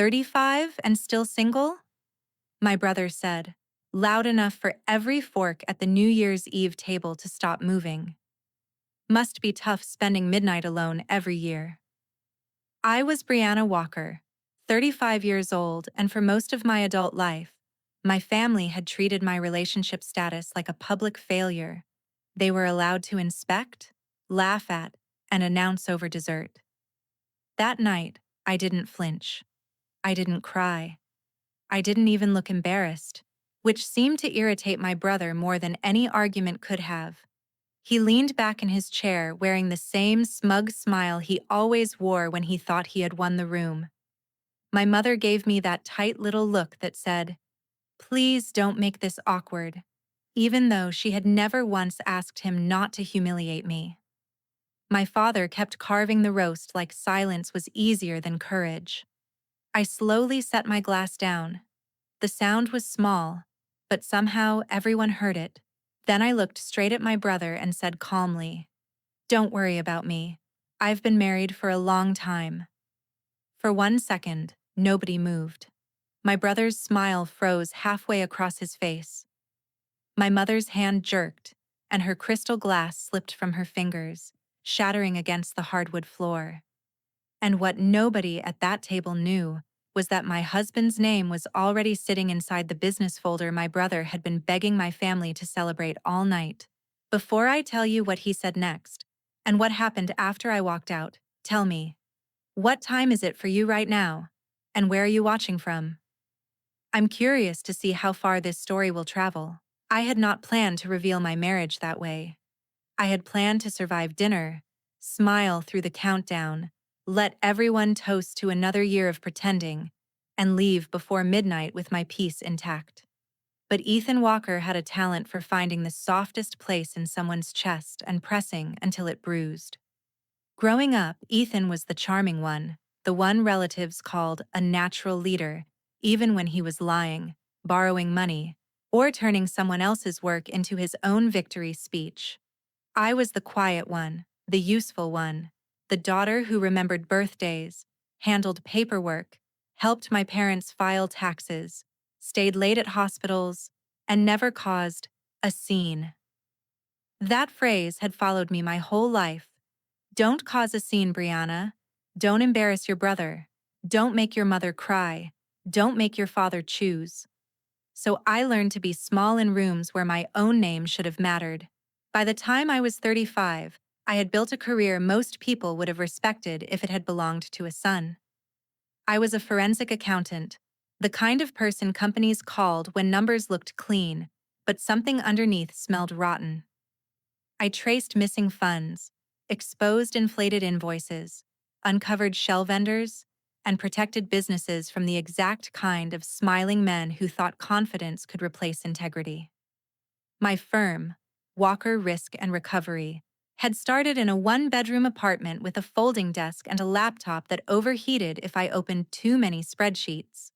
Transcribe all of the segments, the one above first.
35 and still single? My brother said, loud enough for every fork at the New Year's Eve table to stop moving. Must be tough spending midnight alone every year. I was Brianna Walker, 35 years old, and for most of my adult life, my family had treated my relationship status like a public failure. They were allowed to inspect, laugh at, and announce over dessert. That night, I didn't flinch. I didn't cry. I didn't even look embarrassed, which seemed to irritate my brother more than any argument could have. He leaned back in his chair wearing the same smug smile he always wore when he thought he had won the room. My mother gave me that tight little look that said, "Please don't make this awkward," even though she had never once asked him not to humiliate me. My father kept carving the roast like silence was easier than courage. I slowly set my glass down. The sound was small, but somehow everyone heard it. Then I looked straight at my brother and said calmly, "Don't worry about me. I've been married for a long time." For 1 second, nobody moved. My brother's smile froze halfway across his face. My mother's hand jerked, and her crystal glass slipped from her fingers, shattering against the hardwood floor. And what nobody at that table knew was that my husband's name was already sitting inside the business folder my brother had been begging my family to celebrate all night. Before I tell you what he said next, and what happened after I walked out, tell me, what time is it for you right now? And where are you watching from? I'm curious to see how far this story will travel. I had not planned to reveal my marriage that way. I had planned to survive dinner, smile through the countdown, let everyone toast to another year of pretending, and leave before midnight with my peace intact. But Ethan Walker had a talent for finding the softest place in someone's chest and pressing until it bruised. Growing up, Ethan was the charming one, the one relatives called a natural leader, even when he was lying, borrowing money, or turning someone else's work into his own victory speech. I was the quiet one, the useful one, the daughter who remembered birthdays, handled paperwork, helped my parents file taxes, stayed late at hospitals, and never caused a scene. That phrase had followed me my whole life. Don't cause a scene, Brianna. Don't embarrass your brother. Don't make your mother cry. Don't make your father choose. So I learned to be small in rooms where my own name should have mattered. By the time I was 35, I had built a career most people would have respected if it had belonged to a son. I was a forensic accountant, the kind of person companies called when numbers looked clean, but something underneath smelled rotten. I traced missing funds, exposed inflated invoices, uncovered shell vendors, and protected businesses from the exact kind of smiling men who thought confidence could replace integrity. My firm, Walker Risk and Recovery, had started in a one-bedroom apartment with a folding desk and a laptop that overheated if I opened too many spreadsheets.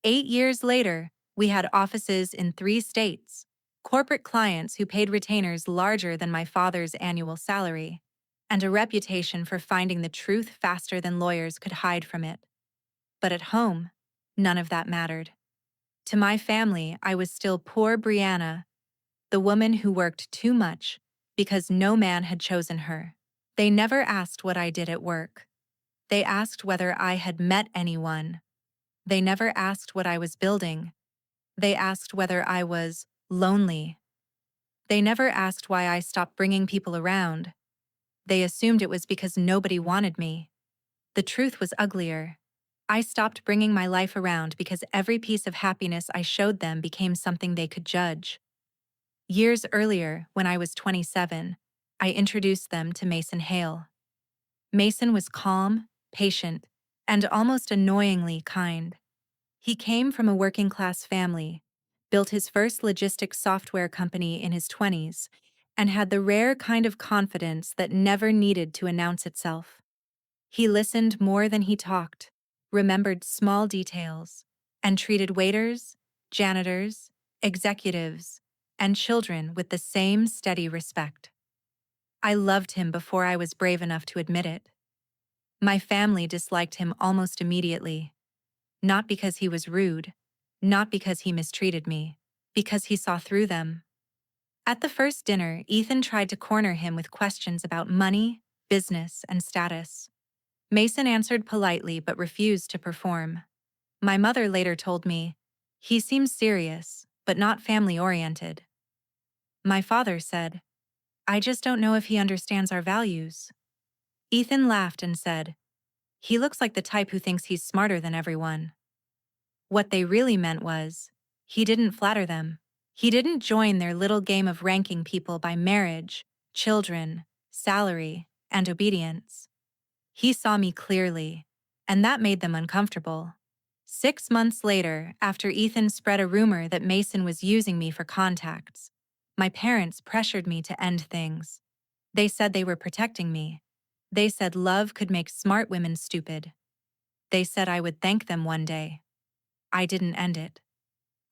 8 years later, we had offices in 3 states, corporate clients who paid retainers larger than my father's annual salary, and a reputation for finding the truth faster than lawyers could hide from it. But at home, none of that mattered. To my family, I was still poor Brianna, the woman who worked too much because no man had chosen her. They never asked what I did at work. They asked whether I had met anyone. They never asked what I was building. They asked whether I was lonely. They never asked why I stopped bringing people around. They assumed it was because nobody wanted me. The truth was uglier. I stopped bringing my life around because every piece of happiness I showed them became something they could judge. Years earlier, when I was 27, I introduced them to Mason Hale. Mason was calm, patient, and almost annoyingly kind. He came from a working-class family, built his first logistics software company in his 20s, and had the rare kind of confidence that never needed to announce itself. He listened more than he talked, remembered small details, and treated waiters, janitors, executives, and children with the same steady respect. I loved him before I was brave enough to admit it. My family disliked him almost immediately. Not because he was rude, not because he mistreated me, because he saw through them. At the first dinner, Ethan tried to corner him with questions about money, business, and status. Mason answered politely but refused to perform. My mother later told me, "He seems serious, but not family-oriented." My father said, "I just don't know if he understands our values." Ethan laughed and said, "He looks like the type who thinks he's smarter than everyone." What they really meant was, he didn't flatter them. He didn't join their little game of ranking people by marriage, children, salary, and obedience. He saw me clearly, and that made them uncomfortable. 6 months later, after Ethan spread a rumor that Mason was using me for contacts, my parents pressured me to end things. They said they were protecting me. They said love could make smart women stupid. They said I would thank them one day. I didn't end it.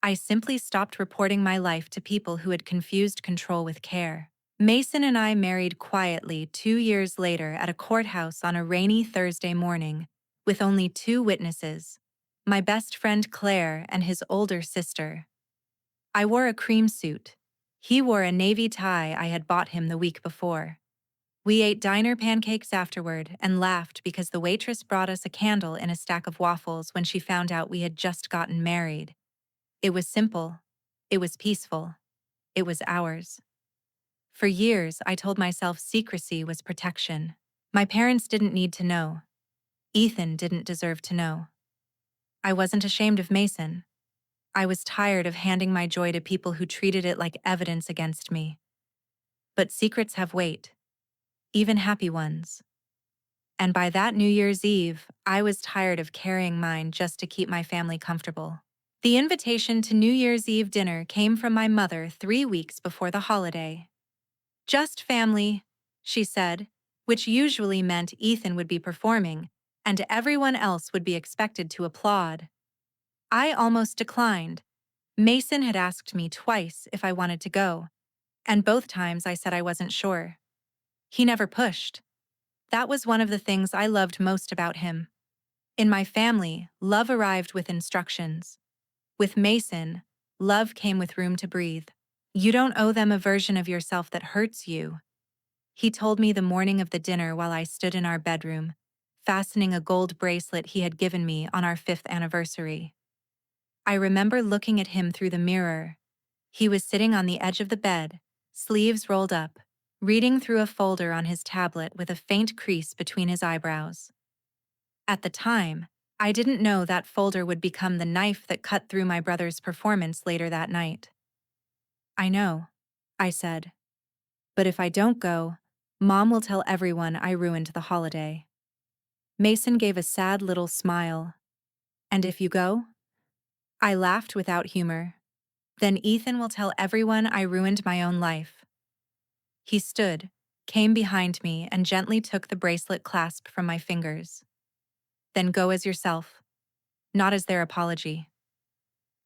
I simply stopped reporting my life to people who had confused control with care. Mason and I married quietly 2 years later at a courthouse on a rainy Thursday morning, with only 2 witnesses, my best friend Claire and his older sister. I wore a cream suit. He wore a navy tie I had bought him the week before. We ate diner pancakes afterward and laughed because the waitress brought us a candle in a stack of waffles when she found out we had just gotten married. It was simple. It was peaceful. It was ours. For years, I told myself secrecy was protection. My parents didn't need to know. Ethan didn't deserve to know. I wasn't ashamed of Mason. I was tired of handing my joy to people who treated it like evidence against me. But secrets have weight, even happy ones. And by that New Year's Eve, I was tired of carrying mine just to keep my family comfortable. The invitation to New Year's Eve dinner came from my mother 3 weeks before the holiday. "Just family," she said, which usually meant Ethan would be performing, and everyone else would be expected to applaud. I almost declined. Mason had asked me twice if I wanted to go, and both times I said I wasn't sure. He never pushed. That was one of the things I loved most about him. In my family, love arrived with instructions. With Mason, love came with room to breathe. "You don't owe them a version of yourself that hurts you," he told me the morning of the dinner while I stood in our bedroom, fastening a gold bracelet he had given me on our 5th anniversary. I remember looking at him through the mirror. He was sitting on the edge of the bed, sleeves rolled up, reading through a folder on his tablet with a faint crease between his eyebrows. At the time, I didn't know that folder would become the knife that cut through my brother's performance later that night. "I know," I said. "But if I don't go, Mom will tell everyone I ruined the holiday." Mason gave a sad little smile. "And if you go?" I laughed without humor. "Then Ethan will tell everyone I ruined my own life." He stood, came behind me, and gently took the bracelet clasp from my fingers. "Then go as yourself, not as their apology."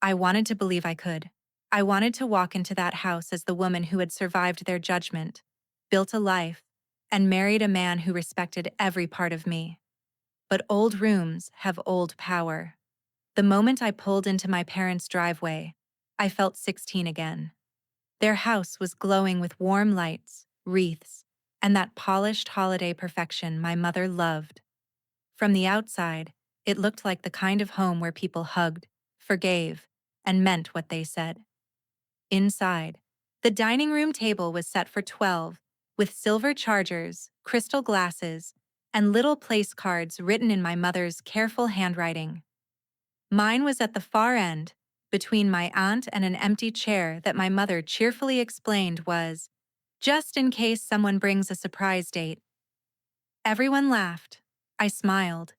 I wanted to believe I could. I wanted to walk into that house as the woman who had survived their judgment, built a life, and married a man who respected every part of me. But old rooms have old power. The moment I pulled into my parents' driveway, I felt 16 again. Their house was glowing with warm lights, wreaths, and that polished holiday perfection my mother loved. From the outside, it looked like the kind of home where people hugged, forgave, and meant what they said. Inside, the dining room table was set for 12, with silver chargers, crystal glasses, and little place cards written in my mother's careful handwriting. Mine was at the far end, between my aunt and an empty chair that my mother cheerfully explained was, "just in case someone brings a surprise date." Everyone laughed. I smiled.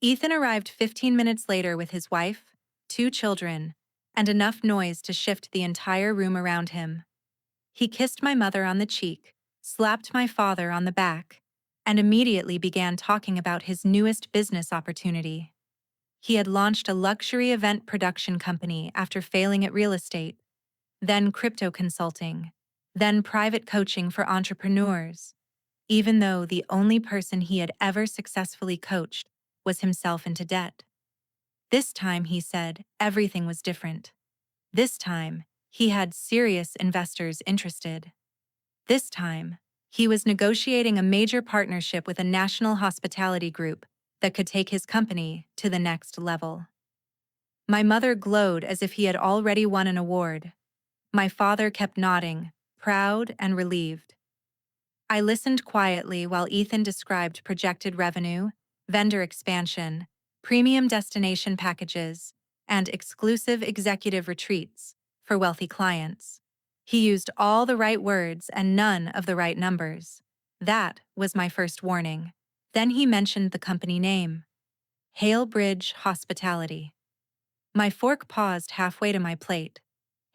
Ethan arrived 15 minutes later with his wife, 2 children, and enough noise to shift the entire room around him. He kissed my mother on the cheek, slapped my father on the back, and immediately began talking about his newest business opportunity. He had launched a luxury event production company after failing at real estate, then crypto consulting, then private coaching for entrepreneurs, even though the only person he had ever successfully coached was himself into debt. This time, he said, everything was different. This time, he had serious investors interested. This time, he was negotiating a major partnership with a national hospitality group that could take his company to the next level. My mother glowed as if he had already won an award. My father kept nodding, proud and relieved. I listened quietly while Ethan described projected revenue, vendor expansion, premium destination packages, and exclusive executive retreats for wealthy clients. He used all the right words and none of the right numbers. That was my first warning. Then he mentioned the company name, Halebridge Hospitality. My fork paused halfway to my plate.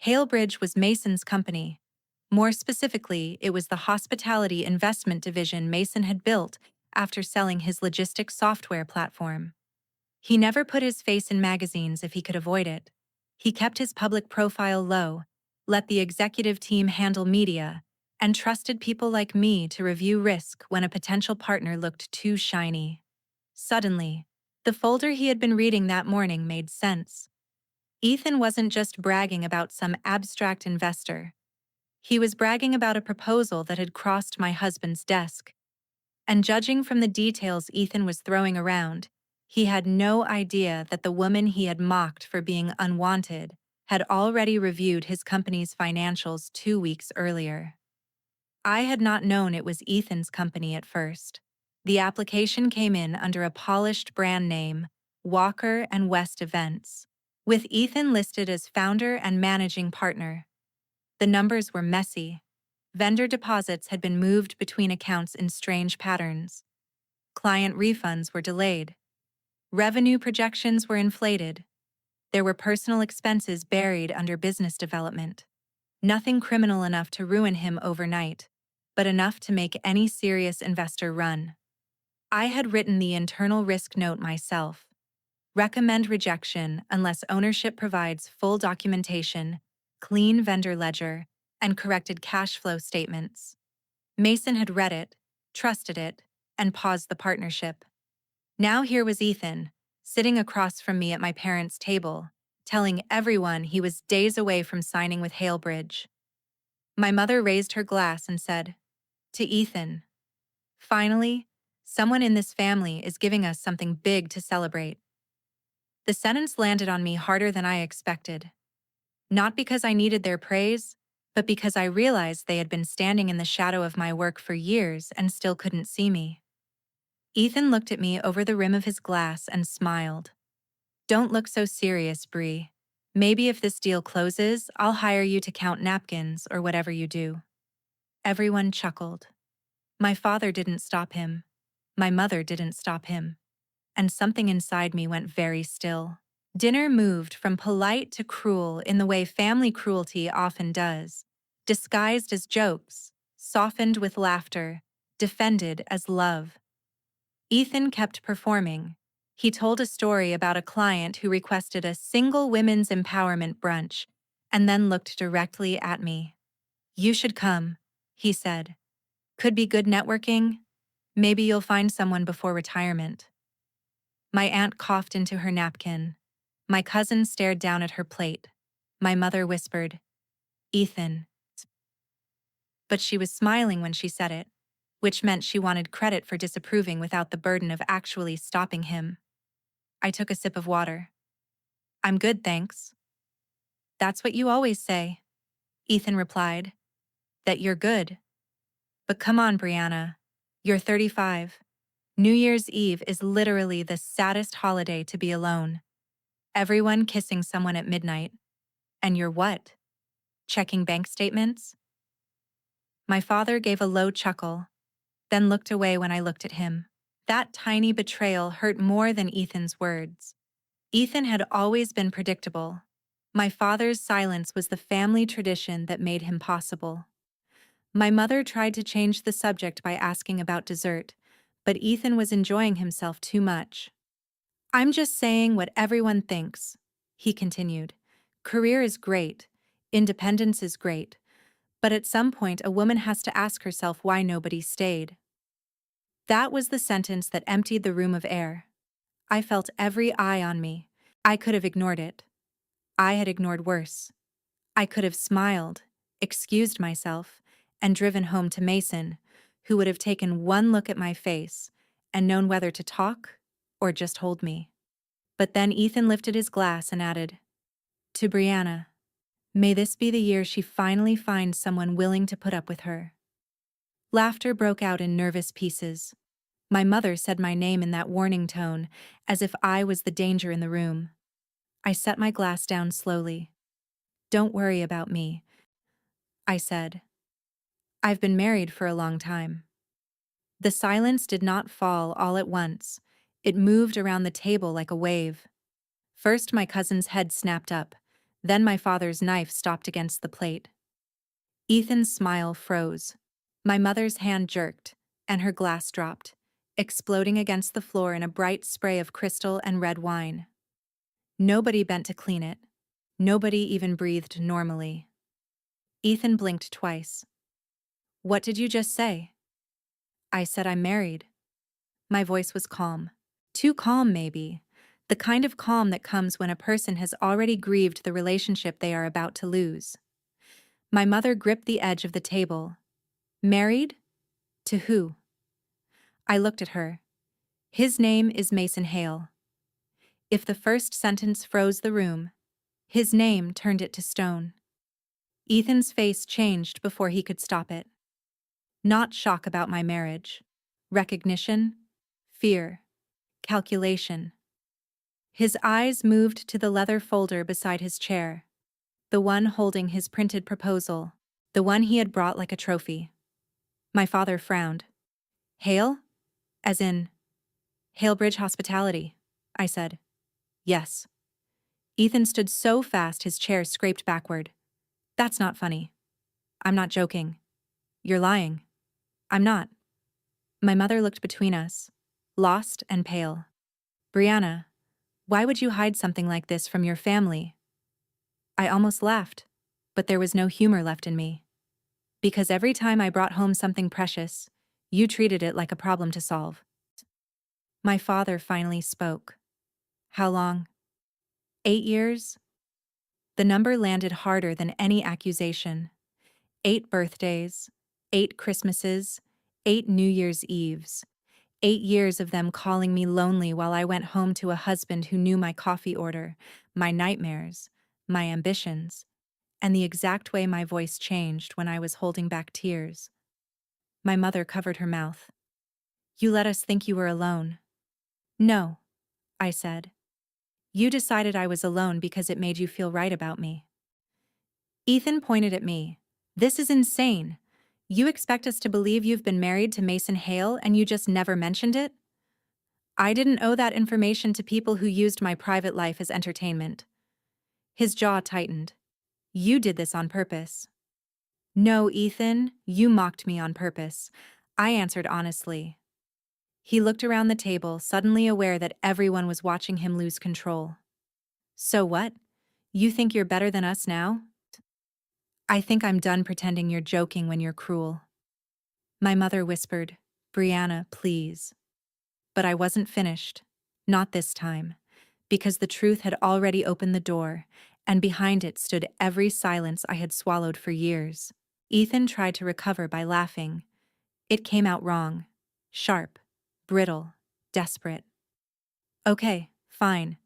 Halebridge was Mason's company. More specifically, it was the hospitality investment division Mason had built after selling his logistics software platform. He never put his face in magazines if he could avoid it. He kept his public profile low, let the executive team handle media, and trusted people like me to review risk when a potential partner looked too shiny. Suddenly, the folder he had been reading that morning made sense. Ethan wasn't just bragging about some abstract investor. He was bragging about a proposal that had crossed my husband's desk. And judging from the details Ethan was throwing around, he had no idea that the woman he had mocked for being unwanted had already reviewed his company's financials 2 weeks earlier. I had not known it was Ethan's company at first. The application came in under a polished brand name, Walker and West Events, with Ethan listed as founder and managing partner. The numbers were messy. Vendor deposits had been moved between accounts in strange patterns. Client refunds were delayed. Revenue projections were inflated. There were personal expenses buried under business development. Nothing criminal enough to ruin him overnight, but enough to make any serious investor run. I had written the internal risk note myself. Recommend rejection unless ownership provides full documentation, clean vendor ledger, and corrected cash flow statements. Mason had read it, trusted it, and paused the partnership. Now here was Ethan, sitting across from me at my parents' table, telling everyone he was days away from signing with Halebridge. My mother raised her glass and said, "To Ethan, finally, someone in this family is giving us something big to celebrate." The sentence landed on me harder than I expected. Not because I needed their praise, but because I realized they had been standing in the shadow of my work for years and still couldn't see me. Ethan looked at me over the rim of his glass and smiled. "Don't look so serious, Bree. Maybe if this deal closes, I'll hire you to count napkins or whatever you do." Everyone chuckled. My father didn't stop him. My mother didn't stop him. And something inside me went very still. Dinner moved from polite to cruel in the way family cruelty often does, disguised as jokes, softened with laughter, defended as love. Ethan kept performing. He told a story about a client who requested a single women's empowerment brunch and then looked directly at me. "You should come," he said. "Could be good networking. Maybe you'll find someone before retirement." My aunt coughed into her napkin. My cousin stared down at her plate. My mother whispered, "Ethan." But she was smiling when she said it, which meant she wanted credit for disapproving without the burden of actually stopping him. I took a sip of water. "I'm good, thanks." "That's what you always say," Ethan replied. "That you're good. But come on, Brianna. You're 35. New Year's Eve is literally the saddest holiday to be alone. Everyone kissing someone at midnight. And you're what? Checking bank statements?" My father gave a low chuckle, then looked away when I looked at him. That tiny betrayal hurt more than Ethan's words. Ethan had always been predictable. My father's silence was the family tradition that made him possible. My mother tried to change the subject by asking about dessert, but Ethan was enjoying himself too much. "I'm just saying what everyone thinks," he continued. "Career is great, independence is great, but at some point a woman has to ask herself why nobody stayed." That was the sentence that emptied the room of air. I felt every eye on me. I could have ignored it. I had ignored worse. I could have smiled, excused myself, and driven home to Mason, who would have taken one look at my face and known whether to talk or just hold me. But then Ethan lifted his glass and added, "To Brianna, may this be the year she finally finds someone willing to put up with her." Laughter broke out in nervous pieces. My mother said my name in that warning tone, as if I was the danger in the room. I set my glass down slowly. "Don't worry about me," I said. "I've been married for a long time." The silence did not fall all at once. It moved around the table like a wave. First my cousin's head snapped up, then my father's knife stopped against the plate. Ethan's smile froze. My mother's hand jerked, and her glass dropped, exploding against the floor in a bright spray of crystal and red wine. Nobody bent to clean it. Nobody even breathed normally. Ethan blinked twice. "What did you just say?" "I said I'm married." My voice was calm. Too calm, maybe. The kind of calm that comes when a person has already grieved the relationship they are about to lose. My mother gripped the edge of the table. "Married? To who?" I looked at her. "His name is Mason Hale." If the first sentence froze the room, his name turned it to stone. Ethan's face changed before he could stop it. Not shock about my marriage. Recognition, fear, calculation. His eyes moved to the leather folder beside his chair, the one holding his printed proposal, the one he had brought like a trophy. My father frowned. "Hale? As in, Halebridge Hospitality," I said. "Yes." Ethan stood so fast his chair scraped backward. "That's not funny." "I'm not joking." "You're lying." "I'm not." My mother looked between us, lost and pale. "Brianna, why would you hide something like this from your family?" I almost laughed, but there was no humor left in me. "Because every time I brought home something precious, you treated it like a problem to solve." My father finally spoke. "How long?" 8 years? The number landed harder than any accusation. 8 birthdays, 8 Christmases, 8 New Year's Eves. 8 years of them calling me lonely while I went home to a husband who knew my coffee order, my nightmares, my ambitions, and the exact way my voice changed when I was holding back tears. My mother covered her mouth. "You let us think you were alone." "No," I said. "You decided I was alone because it made you feel right about me." Ethan pointed at me. "This is insane. You expect us to believe you've been married to Mason Hale and you just never mentioned it?" I didn't owe that information to people who used my private life as entertainment. His jaw tightened. "You did this on purpose." "No, Ethan, you mocked me on purpose," I answered honestly. He looked around the table, suddenly aware that everyone was watching him lose control. "So what? You think you're better than us now?" "I think I'm done pretending you're joking when you're cruel." My mother whispered, "Brianna, please." But I wasn't finished. Not this time. Because the truth had already opened the door, and behind it stood every silence I had swallowed for years. Ethan tried to recover by laughing. It came out wrong. Sharp, brittle, desperate. "Okay, fine.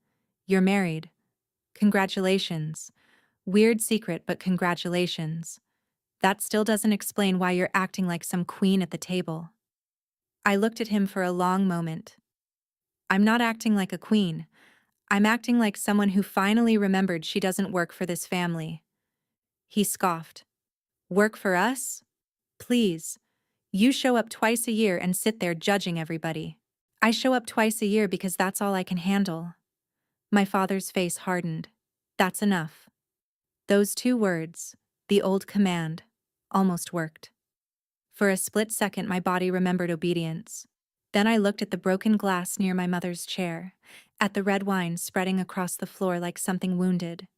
You're married. Congratulations. Weird secret, but congratulations. That still doesn't explain why you're acting like some queen at the table." I looked at him for a long moment. "I'm not acting like a queen. I'm acting like someone who finally remembered she doesn't work for this family." He scoffed. "Work for us? Please. You show up twice a year and sit there judging everybody." "I show up twice a year because that's all I can handle." My father's face hardened. "That's enough." Those 2 words, the old command, almost worked. For a split second my body remembered obedience. Then I looked at the broken glass near my mother's chair, at the red wine spreading across the floor like something wounded,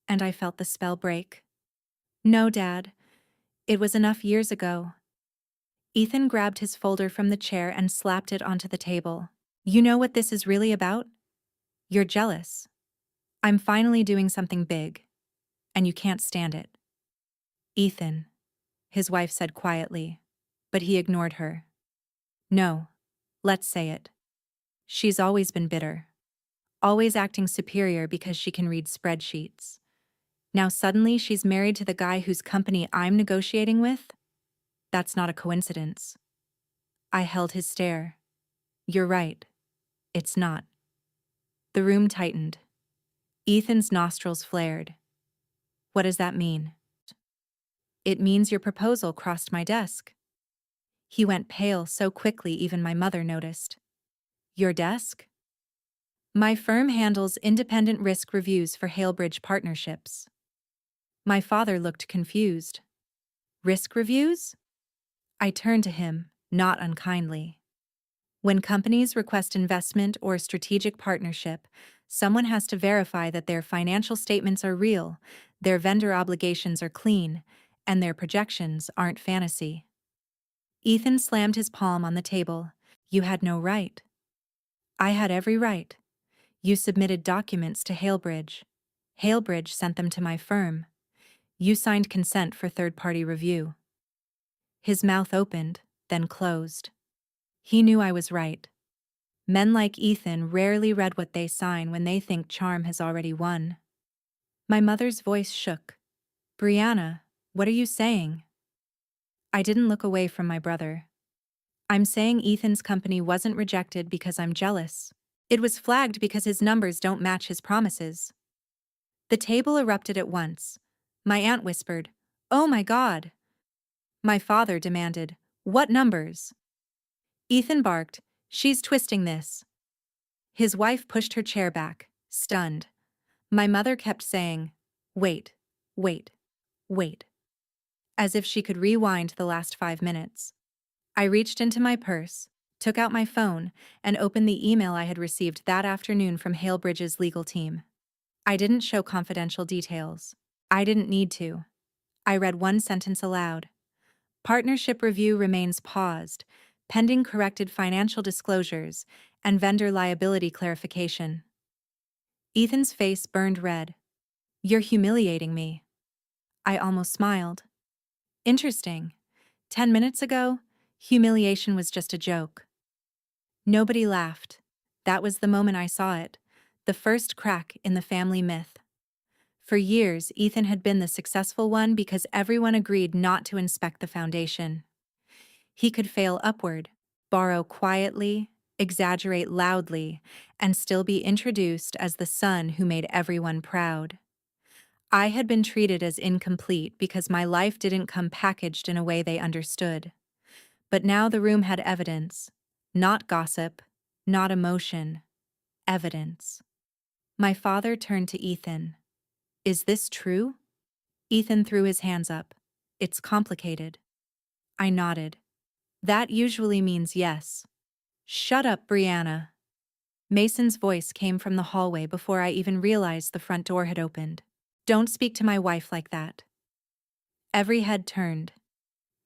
and I felt the spell break. "No, Dad. It was enough years ago." Ethan grabbed his folder from the chair and slapped it onto the table. "You know what this is really about? You're jealous." I'm finally doing something big, and you can't stand it. Ethan, his wife said quietly, but he ignored her. No, let's say it. She's always been bitter, always acting superior because she can read spreadsheets. Now suddenly she's married to the guy whose company I'm negotiating with? That's not a coincidence. I held his stare. You're right. It's not. The room tightened. Ethan's nostrils flared. What does that mean? It means your proposal crossed my desk. He went pale so quickly even my mother noticed. Your desk? My firm handles independent risk reviews for Halebridge partnerships. My father looked confused. Risk reviews? I turned to him, not unkindly. When companies request investment or strategic partnership, someone has to verify that their financial statements are real, their vendor obligations are clean, and their projections aren't fantasy. Ethan slammed his palm on the table. You had no right. I had every right. You submitted documents to Halebridge. Halebridge sent them to my firm. You signed consent for third-party review. His mouth opened, then closed. He knew I was right. Men like Ethan rarely read what they sign when they think charm has already won. My mother's voice shook. Brianna, what are you saying? I didn't look away from my brother. I'm saying Ethan's company wasn't rejected because I'm jealous. It was flagged because his numbers don't match his promises. The table erupted at once. My aunt whispered, "Oh my God!" My father demanded, "What numbers?" Ethan barked, "She's twisting this." His wife pushed her chair back, stunned. My mother kept saying, "Wait, wait, wait," as if she could rewind the last 5 minutes. I reached into my purse, took out my phone, and opened the email I had received that afternoon from Halebridge's legal team. I didn't show confidential details. I didn't need to. I read one sentence aloud. Partnership review remains paused, pending corrected financial disclosures and vendor liability clarification. Ethan's face burned red. You're humiliating me. I almost smiled. Interesting. 10 minutes ago, humiliation was just a joke. Nobody laughed. That was the moment I saw it, the first crack in the family myth. For years, Ethan had been the successful one because everyone agreed not to inspect the foundation. He could fail upward, borrow quietly, exaggerate loudly, and still be introduced as the son who made everyone proud. I had been treated as incomplete because my life didn't come packaged in a way they understood. But now the room had evidence. Not gossip, not emotion. Evidence. My father turned to Ethan. Is this true? Ethan threw his hands up. It's complicated. I nodded. That usually means yes. Shut up, Brianna. Mason's voice came from the hallway before I even realized the front door had opened. Don't speak to my wife like that. Every head turned.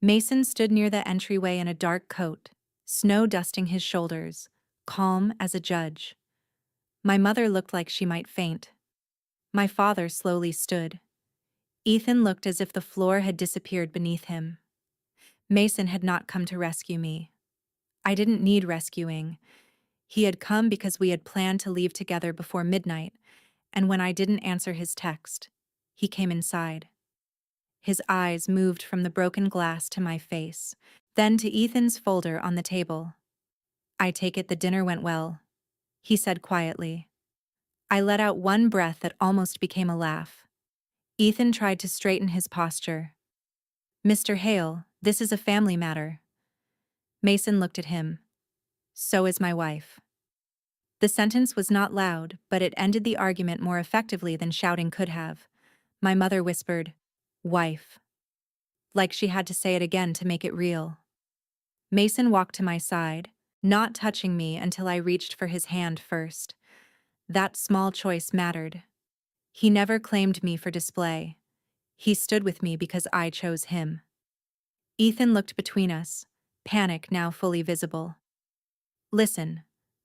Mason stood near the entryway in a dark coat, snow dusting his shoulders, calm as a judge. My mother looked like she might faint. My father slowly stood. Ethan looked as if the floor had disappeared beneath him. Mason had not come to rescue me. I didn't need rescuing. He had come because we had planned to leave together before midnight, and when I didn't answer his text, he came inside. His eyes moved from the broken glass to my face, then to Ethan's folder on the table. I take it the dinner went well, he said quietly. I let out one breath that almost became a laugh. Ethan tried to straighten his posture. Mr. Hale, this is a family matter. Mason looked at him. So is my wife. The sentence was not loud, but it ended the argument more effectively than shouting could have. My mother whispered, "Wife," like she had to say it again to make it real. Mason walked to my side, not touching me until I reached for his hand first. That small choice mattered. He never claimed me for display. He stood with me because I chose him. Ethan looked between us, panic now fully visible. Listen,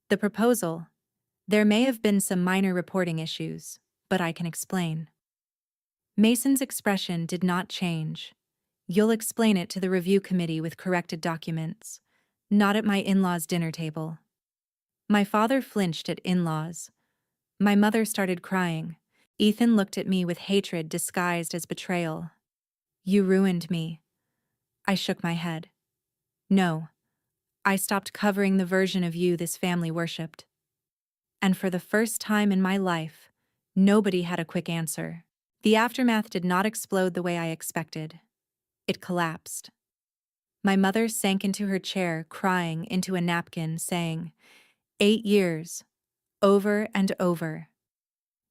the proposal. There may have been some minor reporting issues, but I can explain. Mason's expression did not change. You'll explain it to the review committee with corrected documents, not at my in-laws' dinner table. My father flinched at in-laws. My mother started crying. Ethan looked at me with hatred disguised as betrayal. You ruined me. I shook my head. No. I stopped covering the version of you this family worshipped. And for the first time in my life, nobody had a quick answer. The aftermath did not explode the way I expected. It collapsed. My mother sank into her chair, crying into a napkin, saying, 8 years. Over and over.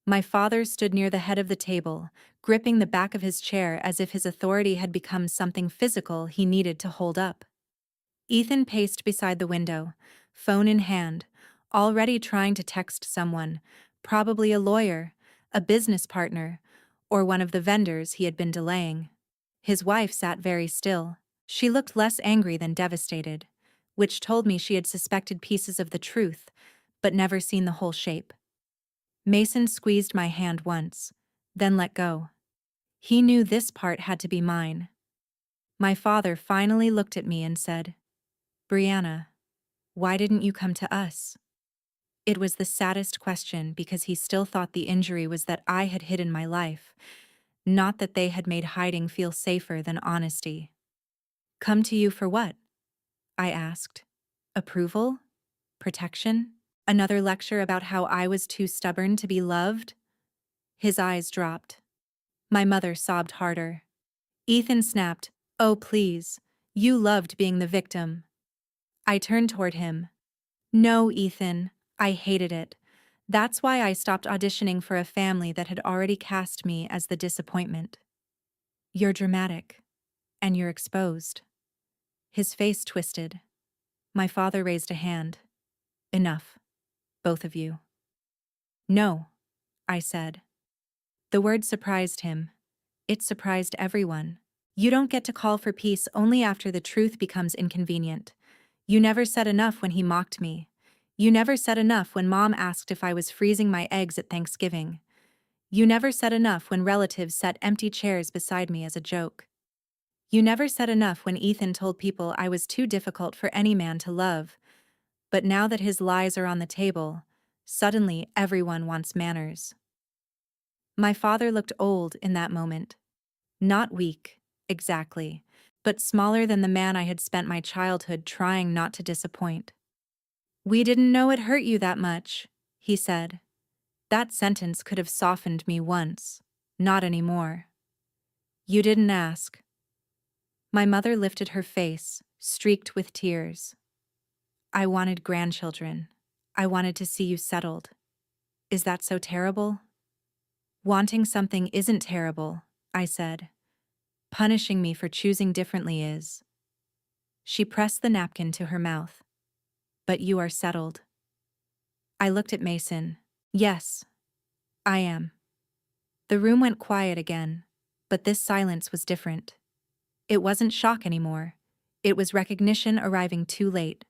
My father stood near the head of the table, gripping the back of his chair as if his authority had become something physical he needed to hold up. Ethan paced beside the window, phone in hand, already trying to text someone, probably a lawyer, a business partner, or one of the vendors he had been delaying. His wife sat very still. She looked less angry than devastated, which told me she had suspected pieces of the truth, but never seen the whole shape. Mason squeezed my hand once, then let go. He knew this part had to be mine. My father finally looked at me and said, Brianna, why didn't you come to us? It was the saddest question because he still thought the injury was that I had hidden my life, not that they had made hiding feel safer than honesty. Come to you for what? I asked. Approval? Protection? Another lecture about how I was too stubborn to be loved? His eyes dropped. My mother sobbed harder. Ethan snapped, Oh, please. You loved being the victim. I turned toward him. No, Ethan. I hated it. That's why I stopped auditioning for a family that had already cast me as the disappointment. You're dramatic. And you're exposed. His face twisted. My father raised a hand. Enough. Both of you. No, I said. The word surprised him. It surprised everyone. You don't get to call for peace only after the truth becomes inconvenient. You never said enough when he mocked me. You never said enough when Mom asked if I was freezing my eggs at Thanksgiving. You never said enough when relatives set empty chairs beside me as a joke. You never said enough when Ethan told people I was too difficult for any man to love. But now that his lies are on the table, suddenly everyone wants manners. My father looked old in that moment. Not weak, exactly, but smaller than the man I had spent my childhood trying not to disappoint. We didn't know it hurt you that much, he said. That sentence could have softened me once, not anymore. You didn't ask. My mother lifted her face, streaked with tears. I wanted grandchildren. I wanted to see you settled. Is that so terrible? Wanting something isn't terrible, I said. Punishing me for choosing differently is. She pressed the napkin to her mouth. But you are settled. I looked at Mason. Yes, I am. The room went quiet again, but this silence was different. It wasn't shock anymore. It was recognition arriving too late.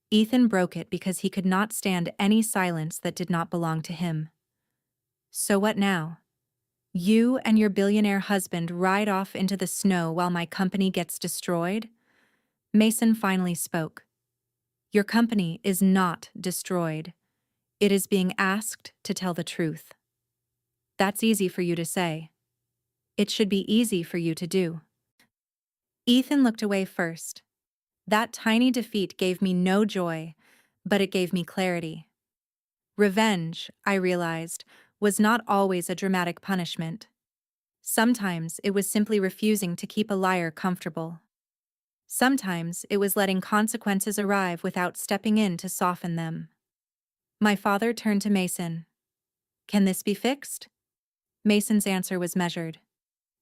Ethan broke it because he could not stand any silence that did not belong to him. So what now? You and your billionaire husband ride off into the snow while my company gets destroyed? Mason finally spoke. Your company is not destroyed. It is being asked to tell the truth. That's easy for you to say. It should be easy for you to do. Ethan looked away first. That tiny defeat gave me no joy, but it gave me clarity. Revenge, I realized, was not always a dramatic punishment. Sometimes it was simply refusing to keep a liar comfortable. Sometimes it was letting consequences arrive without stepping in to soften them. My father turned to Mason. Can this be fixed? Mason's answer was measured.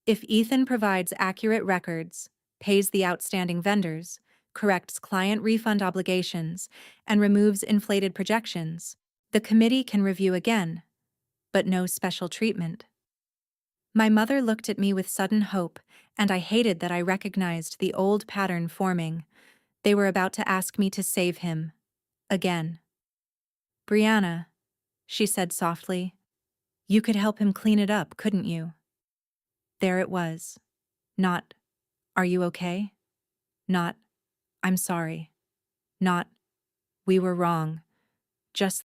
If Ethan provides accurate records, pays the outstanding vendors, corrects client refund obligations, and removes inflated projections, the committee can review again, but no special treatment. My mother looked at me with sudden hope, and I hated that I recognized the old pattern forming. They were about to ask me to save him. Again. Brianna, she said softly, You could help him clean it up, couldn't you? There it was. Not, "Are you okay?" Not, "I'm sorry." Not, "We were wrong." Just